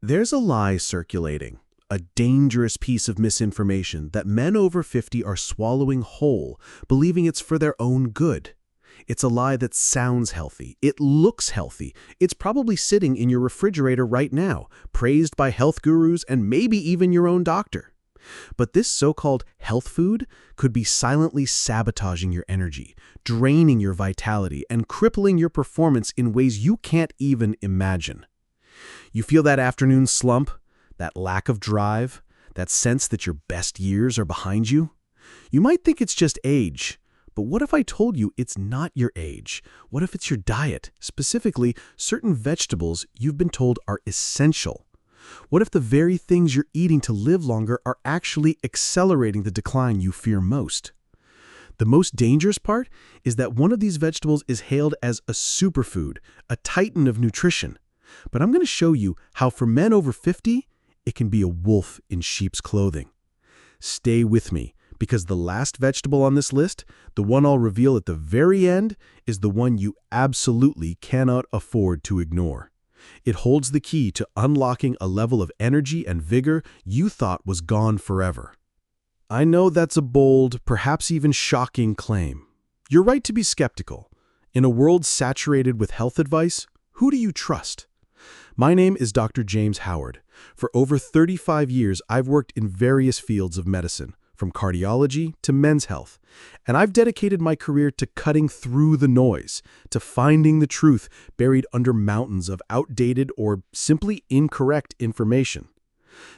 There's a lie circulating, a dangerous piece of misinformation that men over 50 are swallowing whole, believing it's for their own good. It's a lie that sounds healthy, it looks healthy, it's probably sitting in your refrigerator right now, praised by health gurus and maybe even your own doctor. But this so-called health food could be silently sabotaging your energy, draining your vitality, and crippling your performance in ways you can't even imagine. You feel that afternoon slump, that lack of drive, that sense that your best years are behind you? You might think it's just age, but what if I told you it's not your age? What if it's your diet, specifically certain vegetables you've been told are essential? What if the very things you're eating to live longer are actually accelerating the decline you fear most? The most dangerous part is that one of these vegetables is hailed as a superfood, a titan of nutrition. But I'm going to show you how for men over 50, it can be a wolf in sheep's clothing. Stay with me, because the last vegetable on this list, the one I'll reveal at the very end, is the one you absolutely cannot afford to ignore. It holds the key to unlocking a level of energy and vigor you thought was gone forever. I know that's a bold, perhaps even shocking claim. You're right to be skeptical. In a world saturated with health advice, who do you trust? My name is Dr. James Howard. For over 35 years, I've worked in various fields of medicine, from cardiology to men's health, and I've dedicated my career to cutting through the noise, to finding the truth buried under mountains of outdated or simply incorrect information.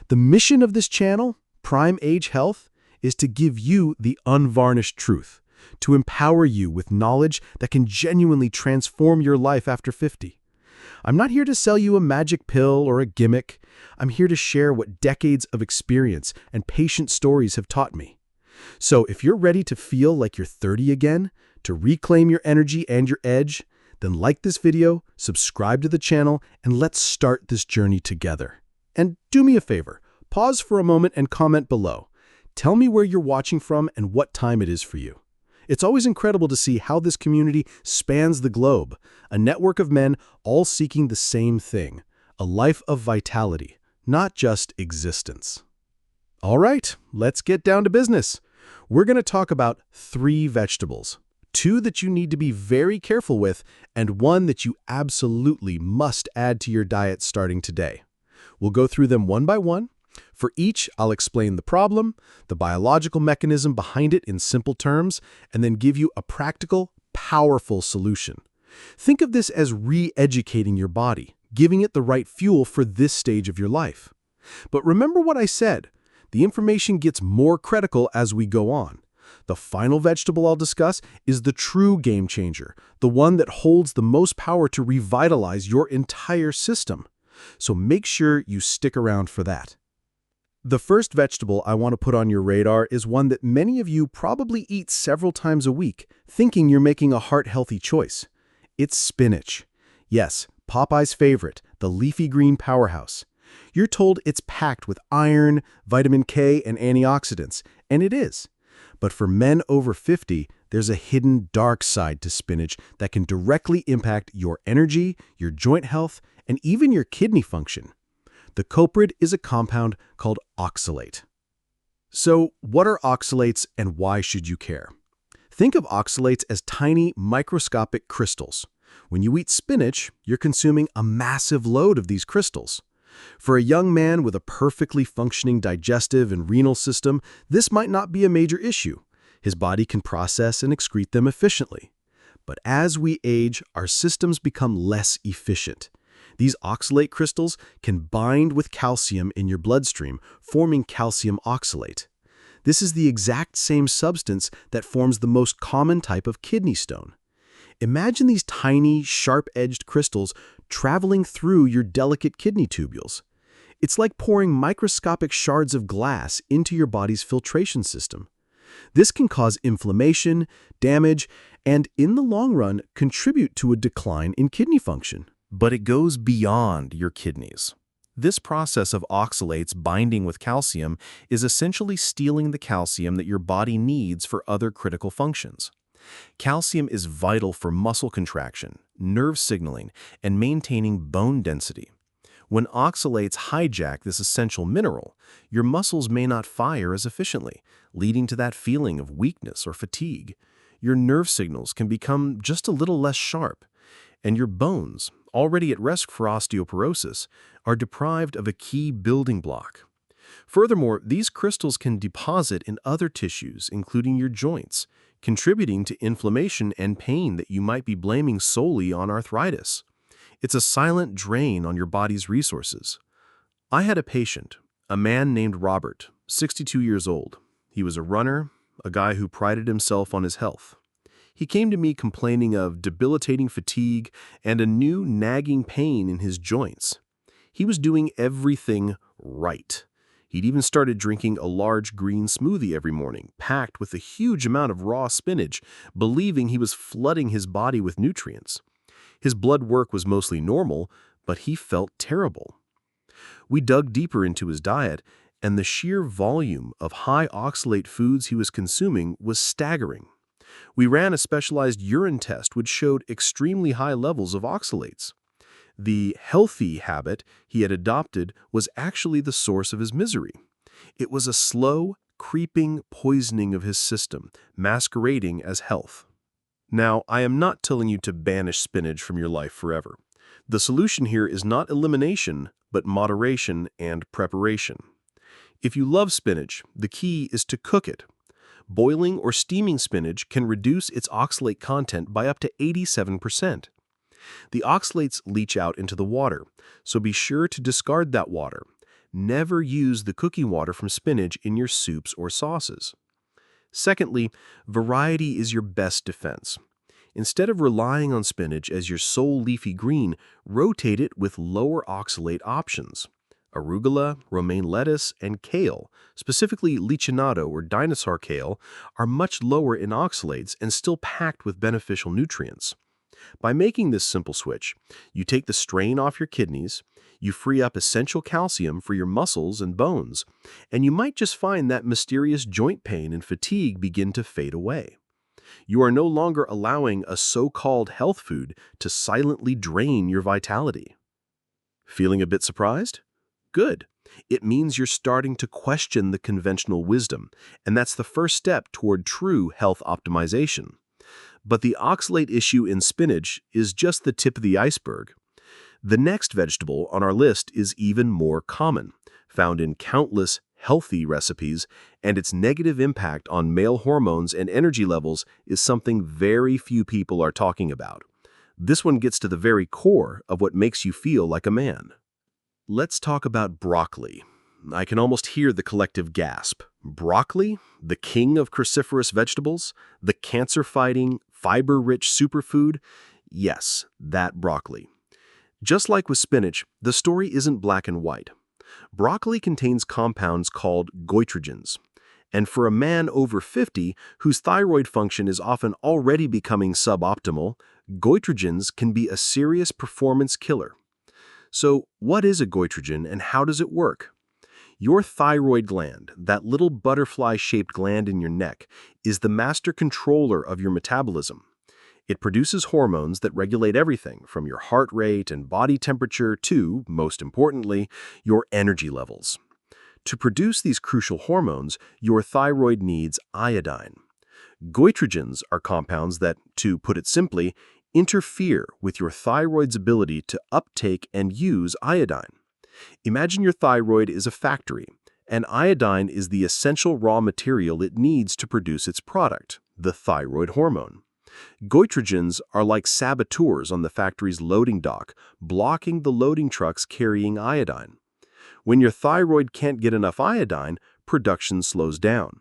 The mission of this channel, Prime Age Health, is to give you the unvarnished truth, to empower you with knowledge that can genuinely transform your life after 50. I'm not here to sell you a magic pill or a gimmick. I'm here to share what decades of experience and patient stories have taught me. So if you're ready to feel like you're 30 again, to reclaim your energy and your edge, then like this video, subscribe to the channel, and let's start this journey together. And do me a favor, pause for a moment and comment below. Tell me where you're watching from and what time it is for you. It's always incredible to see how this community spans the globe, a network of men all seeking the same thing, a life of vitality, not just existence. All right, let's get down to business. We're going to talk about 3 vegetables, 2 that you need to be very careful with, and 1 that you absolutely must add to your diet starting today. We'll go through them one by one. For each, I'll explain the problem, the biological mechanism behind it in simple terms, and then give you a practical, powerful solution. Think of this as re-educating your body, giving it the right fuel for this stage of your life. But remember what I said, the information gets more critical as we go on. The final vegetable I'll discuss is the true game changer, the one that holds the most power to revitalize your entire system. So make sure you stick around for that. The first vegetable I want to put on your radar is one that many of you probably eat several times a week, thinking you're making a heart-healthy choice. It's spinach. Yes, Popeye's favorite, the leafy green powerhouse. You're told it's packed with iron, vitamin K, and antioxidants, and it is. But for men over 50, there's a hidden dark side to spinach that can directly impact your energy, your joint health, and even your kidney function. The culprit is a compound called oxalate. So, what are oxalates and why should you care? Think of oxalates as tiny, microscopic crystals. When you eat spinach, you're consuming a massive load of these crystals. For a young man with a perfectly functioning digestive and renal system, this might not be a major issue. His body can process and excrete them efficiently. But as we age, our systems become less efficient. These oxalate crystals can bind with calcium in your bloodstream, forming calcium oxalate. This is the exact same substance that forms the most common type of kidney stone. Imagine these tiny, sharp-edged crystals traveling through your delicate kidney tubules. It's like pouring microscopic shards of glass into your body's filtration system. This can cause inflammation, damage, and in the long run, contribute to a decline in kidney function. But it goes beyond your kidneys. This process of oxalates binding with calcium is essentially stealing the calcium that your body needs for other critical functions. Calcium is vital for muscle contraction, nerve signaling, and maintaining bone density. When oxalates hijack this essential mineral, your muscles may not fire as efficiently, leading to that feeling of weakness or fatigue. Your nerve signals can become just a little less sharp, and your bones, already at risk for osteoporosis, are deprived of a key building block. Furthermore, these crystals can deposit in other tissues, including your joints, contributing to inflammation and pain that you might be blaming solely on arthritis. It's a silent drain on your body's resources. I had a patient, a man named Robert, 62 years old. He was a runner, a guy who prided himself on his health. He came to me complaining of debilitating fatigue and a new nagging pain in his joints. He was doing everything right. He'd even started drinking a large green smoothie every morning, packed with a huge amount of raw spinach, believing he was flooding his body with nutrients. His blood work was mostly normal, but he felt terrible. We dug deeper into his diet, and the sheer volume of high oxalate foods he was consuming was staggering. We ran a specialized urine test which showed extremely high levels of oxalates. The healthy habit he had adopted was actually the source of his misery. It was a slow, creeping poisoning of his system, masquerading as health. Now, I am not telling you to banish spinach from your life forever. The solution here is not elimination, but moderation and preparation. If you love spinach, the key is to cook it. Boiling or steaming spinach can reduce its oxalate content by up to 87%. The oxalates leach out into the water, so be sure to discard that water. Never use the cooking water from spinach in your soups or sauces. Secondly, variety is your best defense. Instead of relying on spinach as your sole leafy green, rotate it with lower oxalate options. Arugula, romaine lettuce, and kale, specifically leechinato or dinosaur kale, are much lower in oxalates and still packed with beneficial nutrients. By making this simple switch, you take the strain off your kidneys, you free up essential calcium for your muscles and bones, and you might just find that mysterious joint pain and fatigue begin to fade away. You are no longer allowing a so-called health food to silently drain your vitality. Feeling a bit surprised? Good. It means you're starting to question the conventional wisdom, and that's the first step toward true health optimization. But the oxalate issue in spinach is just the tip of the iceberg. The next vegetable on our list is even more common, found in countless healthy recipes, and its negative impact on male hormones and energy levels is something very few people are talking about. This one gets to the very core of what makes you feel like a man. Let's talk about broccoli. I can almost hear the collective gasp. Broccoli, the king of cruciferous vegetables, the cancer-fighting, fiber-rich superfood? Yes, that broccoli. Just like with spinach, the story isn't black and white. Broccoli contains compounds called goitrogens, and for a man over 50 whose thyroid function is often already becoming suboptimal, goitrogens can be a serious performance killer. So, what is a goitrogen and how does it work? Your thyroid gland, that little butterfly-shaped gland in your neck, is the master controller of your metabolism. It produces hormones that regulate everything from your heart rate and body temperature to, most importantly, your energy levels. To produce these crucial hormones, your thyroid needs iodine. Goitrogens are compounds that, to put it simply, interfere with your thyroid's ability to uptake and use iodine. Imagine your thyroid is a factory, and iodine is the essential raw material it needs to produce its product, the thyroid hormone. Goitrogens are like saboteurs on the factory's loading dock, blocking the loading trucks carrying iodine. When your thyroid can't get enough iodine, production slows down.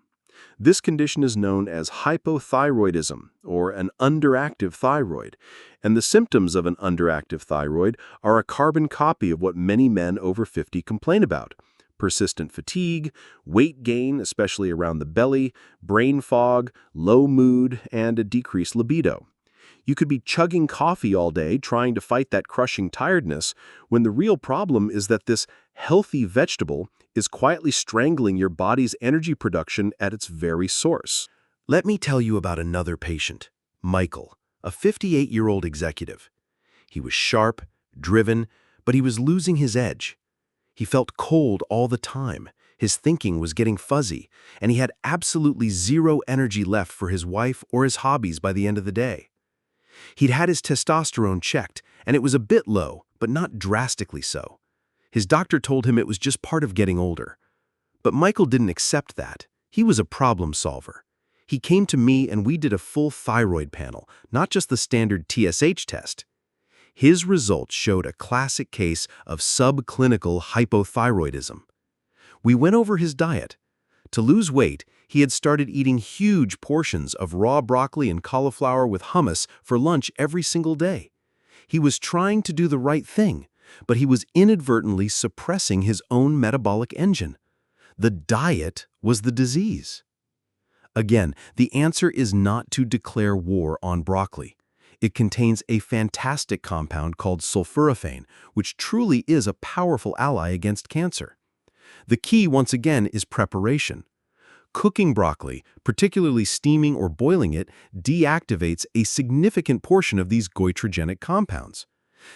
This condition is known as hypothyroidism, or an underactive thyroid, and the symptoms of an underactive thyroid are a carbon copy of what many men over 50 complain about: persistent fatigue, weight gain, especially around the belly, brain fog, low mood, and a decreased libido. You could be chugging coffee all day trying to fight that crushing tiredness, when the real problem is that this healthy vegetable is quietly strangling your body's energy production at its very source. Let me tell you about another patient, Michael, a 58-year-old executive. He was sharp, driven, But he was losing his edge. He felt cold all the time, his thinking was getting fuzzy, and he had absolutely zero energy left for his wife or his hobbies by the end of the day. He'd had his testosterone checked, and it was a bit low, but not drastically so. His doctor told him it was just part of getting older. But Michael didn't accept that. He was a problem solver. He came to me and we did a full thyroid panel, not just the standard TSH test. His results showed a classic case of subclinical hypothyroidism. We went over his diet. To lose weight, he had started eating huge portions of raw broccoli and cauliflower with hummus for lunch every single day. He was trying to do the right thing, but he was inadvertently suppressing his own metabolic engine. The diet was the disease. Again, the answer is not to declare war on broccoli. It contains a fantastic compound called sulforaphane, which truly is a powerful ally against cancer. The key, once again, is preparation. Cooking broccoli, particularly steaming or boiling it, deactivates a significant portion of these goitrogenic compounds.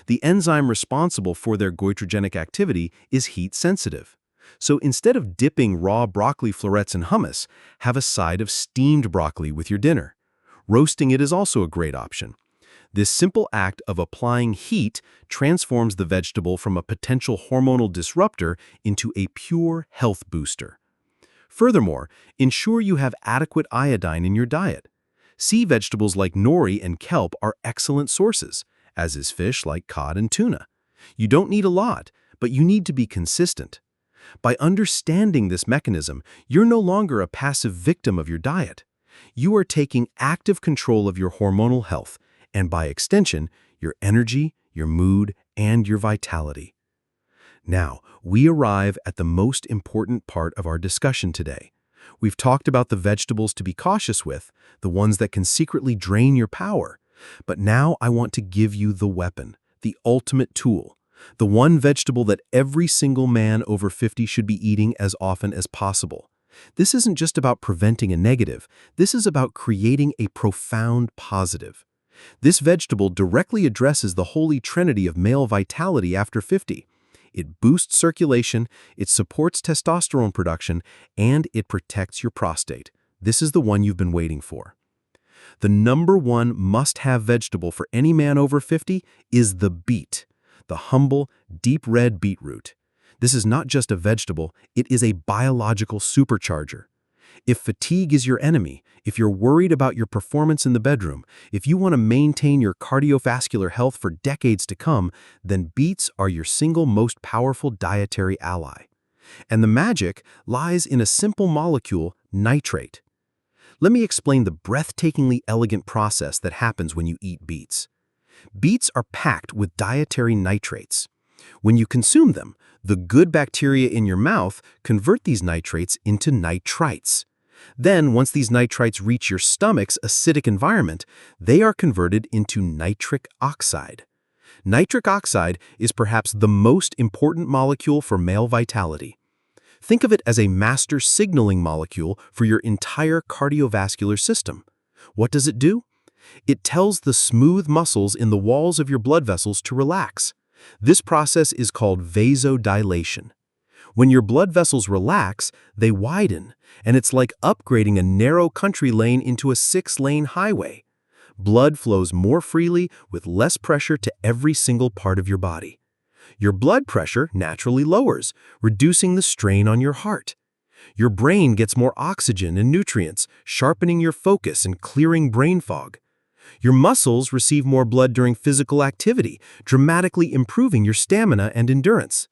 The enzyme responsible for their goitrogenic activity is heat-sensitive. So instead of dipping raw broccoli florets in hummus, have a side of steamed broccoli with your dinner. Roasting it is also a great option. This simple act of applying heat transforms the vegetable from a potential hormonal disruptor into a pure health booster. Furthermore, ensure you have adequate iodine in your diet. Sea vegetables like nori and kelp are excellent sources, as is fish like cod and tuna. You don't need a lot, but you need to be consistent. By understanding this mechanism, you're no longer a passive victim of your diet. You are taking active control of your hormonal health, and by extension, your energy, your mood, and your vitality. Now, we arrive at the most important part of our discussion today. We've talked about the vegetables to be cautious with, the ones that can secretly drain your power. But now I want to give you the weapon, the ultimate tool, the one vegetable that every single man over 50 should be eating as often as possible. This isn't just about preventing a negative, this is about creating a profound positive. This vegetable directly addresses the holy trinity of male vitality after 50. It boosts circulation, it supports testosterone production, and it protects your prostate. This is the one you've been waiting for. The number one must-have vegetable for any man over 50 is the beet, the humble, deep red beetroot. This is not just a vegetable, it is a biological supercharger. If fatigue is your enemy, if you're worried about your performance in the bedroom, if you want to maintain your cardiovascular health for decades to come, then beets are your single most powerful dietary ally. And the magic lies in a simple molecule, nitrate. Let me explain the breathtakingly elegant process that happens when you eat beets. Beets are packed with dietary nitrates. When you consume them, the good bacteria in your mouth convert these nitrates into nitrites. Then, once these nitrites reach your stomach's acidic environment, they are converted into nitric oxide. Nitric oxide is perhaps the most important molecule for male vitality. Think of it as a master signaling molecule for your entire cardiovascular system. What does it do? It tells the smooth muscles in the walls of your blood vessels to relax. This process is called vasodilation. When your blood vessels relax, they widen, and it's like upgrading a narrow country lane into a 6-lane highway. Blood flows more freely with less pressure to every single part of your body. Your blood pressure naturally lowers, reducing the strain on your heart. Your brain gets more oxygen and nutrients, sharpening your focus and clearing brain fog. Your muscles receive more blood during physical activity, dramatically improving your stamina and endurance.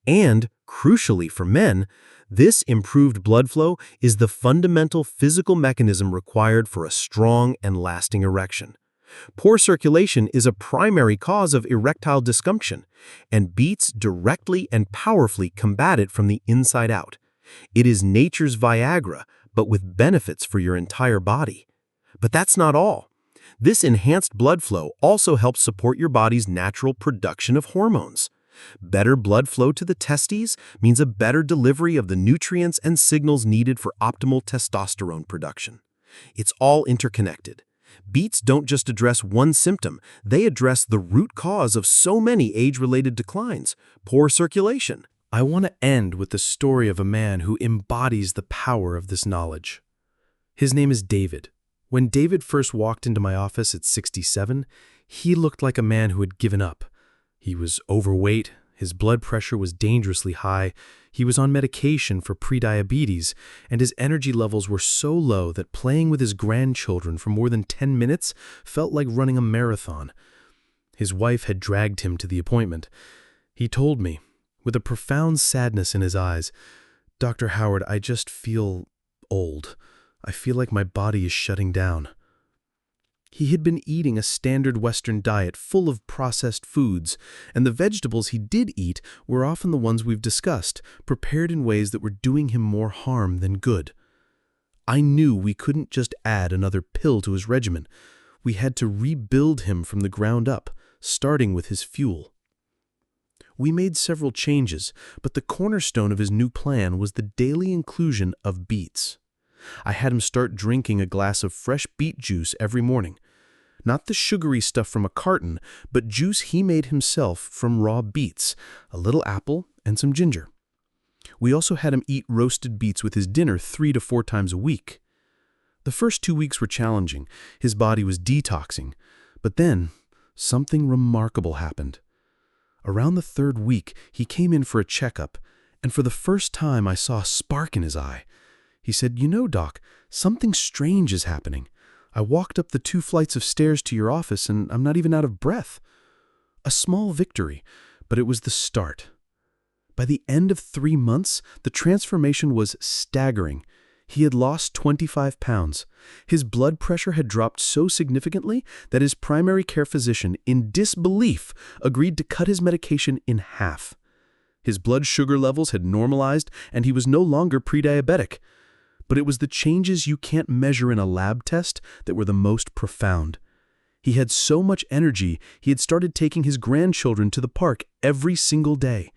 And, crucially for men, this improved blood flow is the fundamental physical mechanism required for a strong and lasting erection. Poor circulation is a primary cause of erectile dysfunction, and beets directly and powerfully combat it from the inside out. It is nature's Viagra, but with benefits for your entire body. But that's not all. This enhanced blood flow also helps support your body's natural production of hormones. Better blood flow to the testes means a better delivery of the nutrients and signals needed for optimal testosterone production. It's all interconnected. Beets don't just address one symptom, they address the root cause of so many age-related declines, poor circulation. I want to end with the story of a man who embodies the power of this knowledge. His name is David. When David first walked into my office at 67, he looked like a man who had given up. He was overweight, his blood pressure was dangerously high, he was on medication for prediabetes, and his energy levels were so low that playing with his grandchildren for more than 10 minutes felt like running a marathon. His wife had dragged him to the appointment. He told me, with a profound sadness in his eyes, "Dr. Howard, I just feel old. I feel like my body is shutting down." He had been eating a standard Western diet full of processed foods, and the vegetables he did eat were often the ones we've discussed, prepared in ways that were doing him more harm than good. I knew we couldn't just add another pill to his regimen. We had to rebuild him from the ground up, starting with his fuel. We made several changes, but the cornerstone of his new plan was the daily inclusion of beets. I had him start drinking a glass of fresh beet juice every morning. Not the sugary stuff from a carton, but juice he made himself from raw beets, a little apple, and some ginger. We also had him eat roasted beets with his dinner 3 to 4 times a week. The first 2 weeks were challenging. His body was detoxing. But then, something remarkable happened. Around the 3rd week, he came in for a checkup, and for the first time I saw a spark in his eye. He said, "You know, Doc, something strange is happening. I walked up the 2 flights of stairs to your office and I'm not even out of breath." A small victory, but it was the start. By the end of 3 months, the transformation was staggering. He had lost 25 pounds. His blood pressure had dropped so significantly that his primary care physician, in disbelief, agreed to cut his medication in half. His blood sugar levels had normalized and he was no longer pre-diabetic. But it was the changes you can't measure in a lab test that were the most profound. He had so much energy, he had started taking his grandchildren to the park every single day.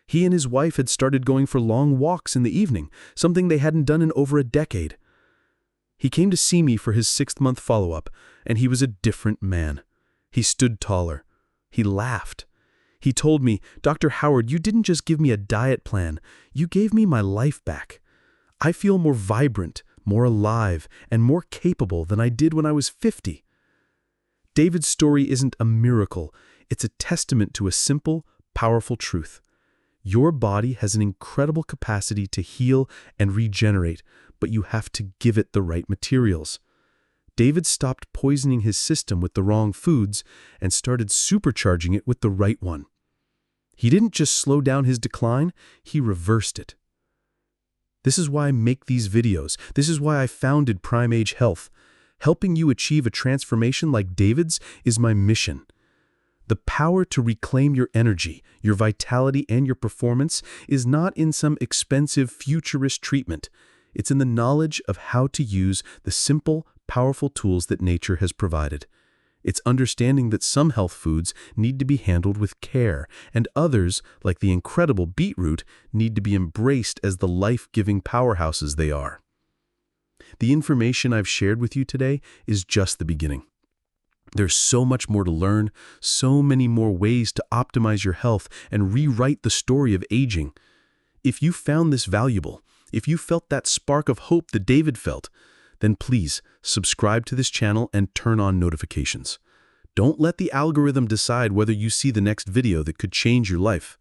He and his wife had started going for long walks in the evening, something they hadn't done in over a decade. He came to see me for his 6th-month follow-up, and he was a different man. He stood taller. He laughed. He told me, "Dr. Howard, you didn't just give me a diet plan, you gave me my life back. I feel more vibrant, more alive, and more capable than I did when I was 50. David's story isn't a miracle. It's a testament to a simple, powerful truth. Your body has an incredible capacity to heal and regenerate, but you have to give it the right materials. David stopped poisoning his system with the wrong foods and started supercharging it with the right one. He didn't just slow down his decline, he reversed it. This is why I make these videos. This is why I founded Prime Age Health. Helping you achieve a transformation like David's is my mission. The power to reclaim your energy, your vitality, and your performance is not in some expensive futurist treatment. It's in the knowledge of how to use the simple, powerful tools that nature has provided. It's understanding that some health foods need to be handled with care, and others, like the incredible beetroot, need to be embraced as the life-giving powerhouses they are. The information I've shared with you today is just the beginning. There's so much more to learn, so many more ways to optimize your health and rewrite the story of aging. If you found this valuable, if you felt that spark of hope that David felt, then please subscribe to this channel and turn on notifications. Don't let the algorithm decide whether you see the next video that could change your life.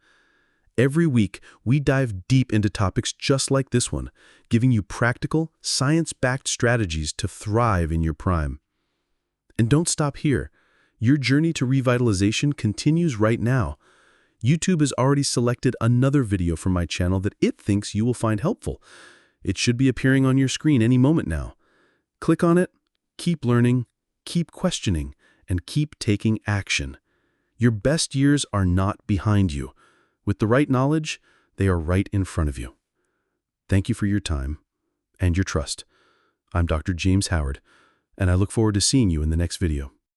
Every week, we dive deep into topics just like this one, giving you practical, science-backed strategies to thrive in your prime. And don't stop here. Your journey to revitalization continues right now. YouTube has already selected another video from my channel that it thinks you will find helpful. It should be appearing on your screen any moment now. Click on it, keep learning, keep questioning, and keep taking action. Your best years are not behind you. With the right knowledge, they are right in front of you. Thank you for your time and your trust. I'm Dr. James Howard, and I look forward to seeing you in the next video.